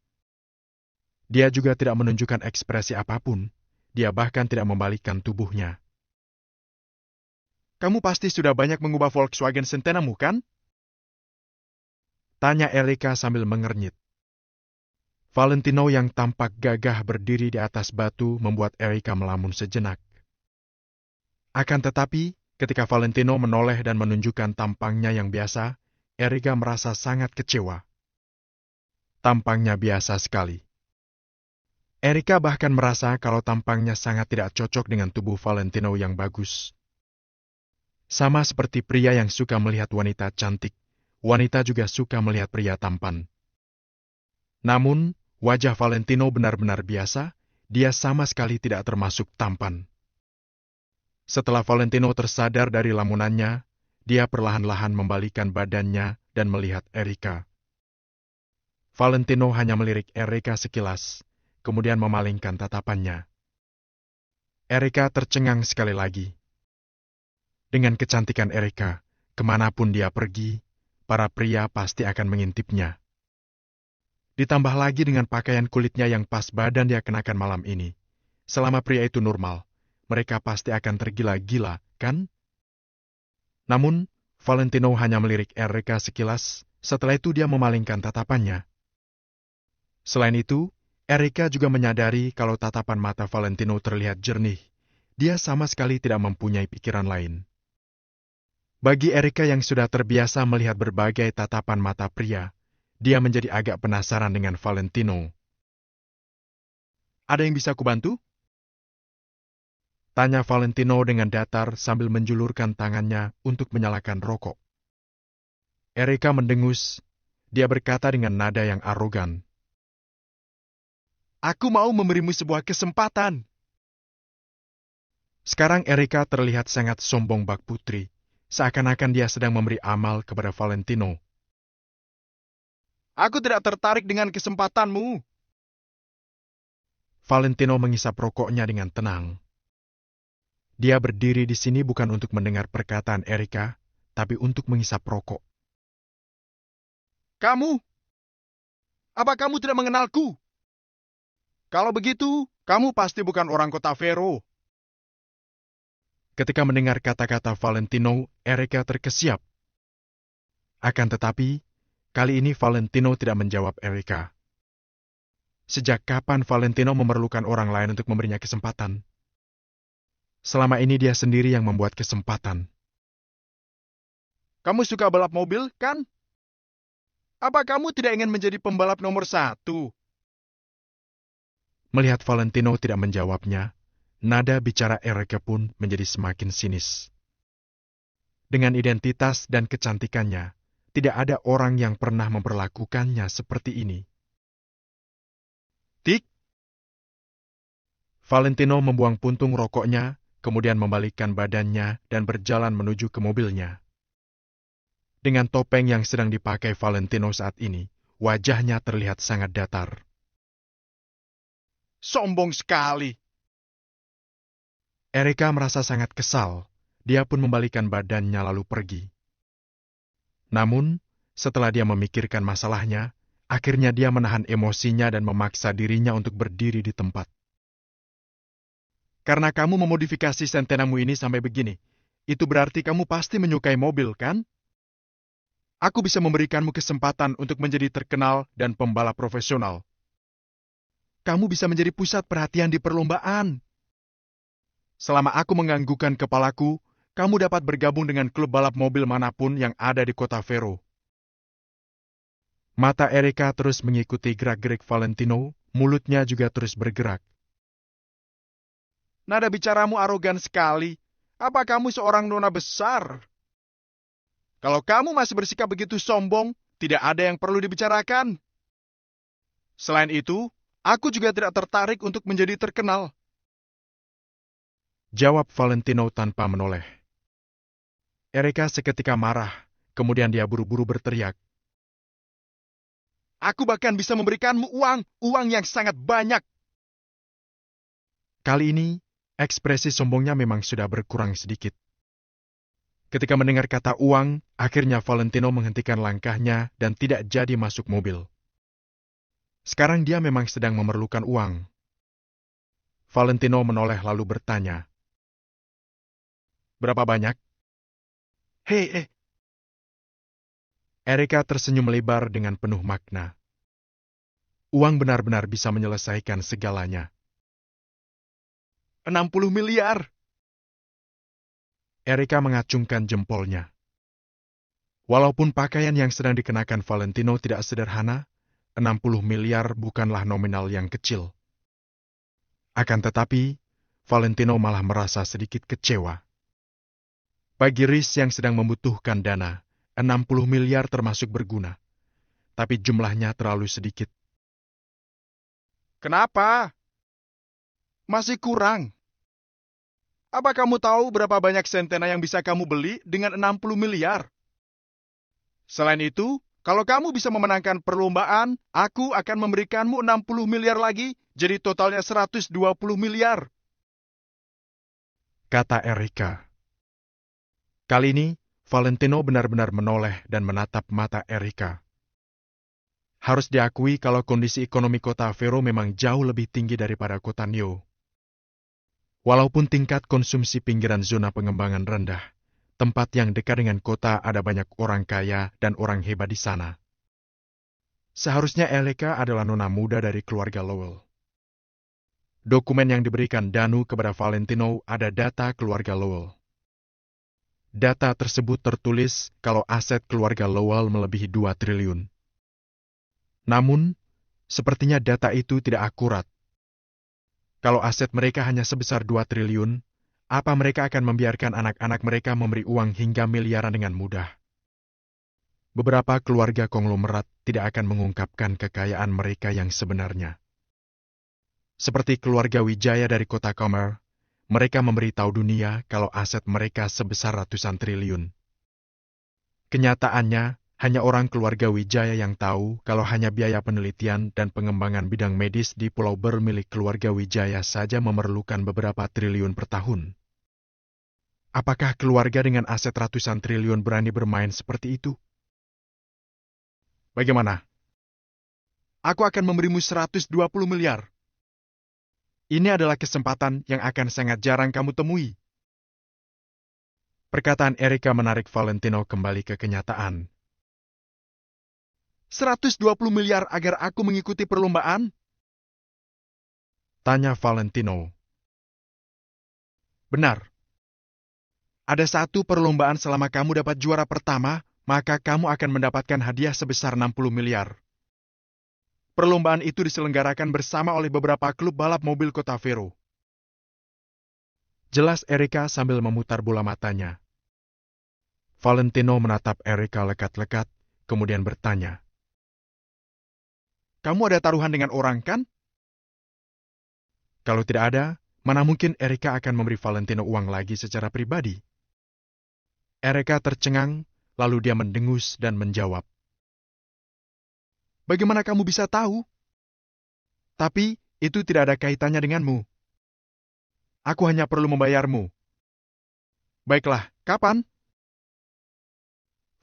Dia juga tidak menunjukkan ekspresi apapun, dia bahkan tidak membalikkan tubuhnya. Kamu pasti sudah banyak mengubah Volkswagen Centenamu, kan? Tanya Erika sambil mengernyit. Valentino yang tampak gagah berdiri di atas batu membuat Erika melamun sejenak. Akan tetapi, ketika Valentino menoleh dan menunjukkan tampangnya yang biasa, Erika merasa sangat kecewa. Tampangnya biasa sekali. Erika bahkan merasa kalau tampangnya sangat tidak cocok dengan tubuh Valentino yang bagus. Sama seperti pria yang suka melihat wanita cantik, wanita juga suka melihat pria tampan. Namun, wajah Valentino benar-benar biasa, dia sama sekali tidak termasuk tampan. Setelah Valentino tersadar dari lamunannya, dia perlahan-lahan membalikkan badannya dan melihat Erika. Valentino hanya melirik Erika sekilas, kemudian memalingkan tatapannya. Erika tercengang sekali lagi. Dengan kecantikan Erika, kemanapun dia pergi, para pria pasti akan mengintipnya. Ditambah lagi dengan pakaian kulitnya yang pas badan dia kenakan malam ini. Selama pria itu normal, mereka pasti akan tergila-gila, kan? Namun, Valentino hanya melirik Erika sekilas, setelah itu dia memalingkan tatapannya. Selain itu, Erika juga menyadari kalau tatapan mata Valentino terlihat jernih. Dia sama sekali tidak mempunyai pikiran lain. Bagi Erika yang sudah terbiasa melihat berbagai tatapan mata pria, dia menjadi agak penasaran dengan Valentino. Ada yang bisa kubantu? Tanya Valentino dengan datar sambil menjulurkan tangannya untuk menyalakan rokok. Erika mendengus. Dia berkata dengan nada yang arogan. Aku mau memberimu sebuah kesempatan. Sekarang Erika terlihat sangat sombong bak putri, seakan-akan dia sedang memberi amal kepada Valentino. Aku tidak tertarik dengan kesempatanmu. Valentino mengisap rokoknya dengan tenang. Dia berdiri di sini bukan untuk mendengar perkataan Erika, tapi untuk mengisap rokok. Kamu? Apa kamu tidak mengenalku? Kalau begitu, kamu pasti bukan orang kota Vero. Ketika mendengar kata-kata Valentino, Erika terkesiap. Akan tetapi, kali ini Valentino tidak menjawab Erika. Sejak kapan Valentino memerlukan orang lain untuk memberinya kesempatan? Selama ini dia sendiri yang membuat kesempatan. Kamu suka balap mobil, kan? Apa kamu tidak ingin menjadi pembalap nomor 1? Melihat Valentino tidak menjawabnya, nada bicara Erika pun menjadi semakin sinis. Dengan identitas dan kecantikannya, tidak ada orang yang pernah memperlakukannya seperti ini. Tik. Valentino membuang puntung rokoknya, kemudian membalikkan badannya dan berjalan menuju ke mobilnya. Dengan topeng yang sedang dipakai Valentino saat ini, wajahnya terlihat sangat datar. Sombong sekali. Erika merasa sangat kesal. Dia pun membalikkan badannya lalu pergi. Namun, setelah dia memikirkan masalahnya, akhirnya dia menahan emosinya dan memaksa dirinya untuk berdiri di tempat. Karena kamu memodifikasi Centenamu ini sampai begini, itu berarti kamu pasti menyukai mobil, kan? Aku bisa memberikanmu kesempatan untuk menjadi terkenal dan pembalap profesional. Kamu bisa menjadi pusat perhatian di perlombaan. Selama aku menganggukkan kepalaku, kamu dapat bergabung dengan klub balap mobil manapun yang ada di kota Vero. Mata Erika terus mengikuti gerak-gerik Valentino, mulutnya juga terus bergerak. Nada bicaramu arogan sekali. Apa kamu seorang nona besar? Kalau kamu masih bersikap begitu sombong, tidak ada yang perlu dibicarakan. Selain itu, aku juga tidak tertarik untuk menjadi terkenal. Jawab Valentino tanpa menoleh. Erika seketika marah, kemudian dia buru-buru berteriak. Aku bahkan bisa memberikanmu uang yang sangat banyak. Kali ini, ekspresi sombongnya memang sudah berkurang sedikit. Ketika mendengar kata uang, akhirnya Valentino menghentikan langkahnya dan tidak jadi masuk mobil. Sekarang dia memang sedang memerlukan uang. Valentino menoleh lalu bertanya. Berapa banyak? Hei. Erika tersenyum lebar dengan penuh makna. Uang benar-benar bisa menyelesaikan segalanya. 60 miliar. Erika mengacungkan jempolnya. Walaupun pakaian yang sedang dikenakan Valentino tidak sederhana, 60 miliar bukanlah nominal yang kecil. Akan tetapi, Valentino malah merasa sedikit kecewa. Bagi Riz yang sedang membutuhkan dana, 60 miliar termasuk berguna. Tapi jumlahnya terlalu sedikit. Kenapa? Masih kurang. Apa kamu tahu berapa banyak Centena yang bisa kamu beli dengan 60 miliar? Selain itu, kalau kamu bisa memenangkan perlombaan, aku akan memberikanmu 60 miliar lagi, jadi totalnya 120 miliar. Kata Erika. Kali ini, Valentino benar-benar menoleh dan menatap mata Erika. Harus diakui kalau kondisi ekonomi kota Vero memang jauh lebih tinggi daripada kota Nio. Walaupun tingkat konsumsi pinggiran zona pengembangan rendah, tempat yang dekat dengan kota ada banyak orang kaya dan orang hebat di sana. Seharusnya Erika adalah nona muda dari keluarga Lowell. Dokumen yang diberikan Danu kepada Valentino ada data keluarga Lowell. Data tersebut tertulis kalau aset keluarga Lowell melebihi 2 triliun. Namun, sepertinya data itu tidak akurat. Kalau aset mereka hanya sebesar 2 triliun, apa mereka akan membiarkan anak-anak mereka memberi uang hingga miliaran dengan mudah? Beberapa keluarga konglomerat tidak akan mengungkapkan kekayaan mereka yang sebenarnya. Seperti keluarga Wijaya dari kota Comer, mereka memberitahu dunia kalau aset mereka sebesar ratusan triliun. Kenyataannya, hanya orang keluarga Wijaya yang tahu kalau hanya biaya penelitian dan pengembangan bidang medis di Pulau Ber milik keluarga Wijaya saja memerlukan beberapa triliun per tahun. Apakah keluarga dengan aset ratusan triliun berani bermain seperti itu? Bagaimana? Aku akan memberimu 120 miliar. Ini adalah kesempatan yang akan sangat jarang kamu temui. Perkataan Erika menarik Valentino kembali ke kenyataan. 120 miliar agar aku mengikuti perlombaan? Tanya Valentino. Benar. Ada satu perlombaan selama kamu dapat juara pertama, maka kamu akan mendapatkan hadiah sebesar 60 miliar. Perlombaan itu diselenggarakan bersama oleh beberapa klub balap mobil kota Vero. Jelas Erika sambil memutar bola matanya. Valentino menatap Erika lekat-lekat, kemudian bertanya. Kamu ada taruhan dengan orang, kan? Kalau tidak ada, Mana mungkin Erika akan memberi Valentino uang lagi secara pribadi? Erika tercengang, lalu dia mendengus dan menjawab. Bagaimana kamu bisa tahu? Tapi itu tidak ada kaitannya denganmu. Aku hanya perlu membayarmu. Baiklah, kapan?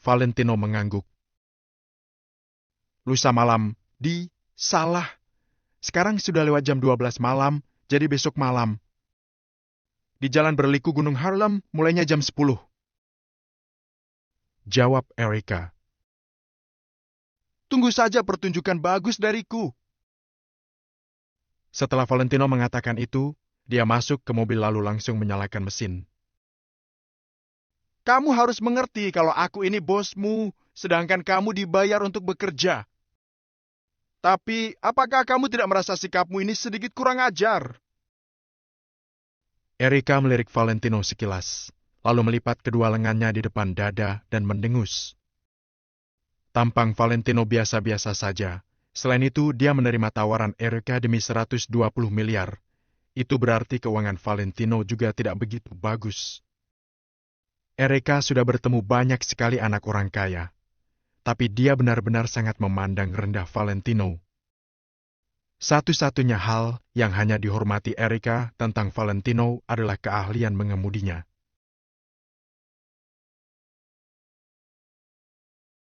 Valentino mengangguk. Lusa malam, salah. Sekarang sudah lewat jam 12 malam, jadi besok malam. Di jalan berliku Gunung Harlem, mulainya jam 10. Jawab Erika. Tunggu saja pertunjukan bagus dariku. Setelah Valentino mengatakan itu, dia masuk ke mobil lalu langsung menyalakan mesin. Kamu harus mengerti kalau aku ini bosmu, sedangkan kamu dibayar untuk bekerja. Tapi, apakah kamu tidak merasa sikapmu ini sedikit kurang ajar? Erika melirik Valentino sekilas, lalu melipat kedua lengannya di depan dada dan mendengus. Tampang Valentino biasa-biasa saja. Selain itu, dia menerima tawaran Erika demi 120 miliar. Itu berarti keuangan Valentino juga tidak begitu bagus. Erika sudah bertemu banyak sekali anak orang kaya. Tapi dia benar-benar sangat memandang rendah Valentino. Satu-satunya hal yang hanya dihormati Erika tentang Valentino adalah keahlian mengemudinya.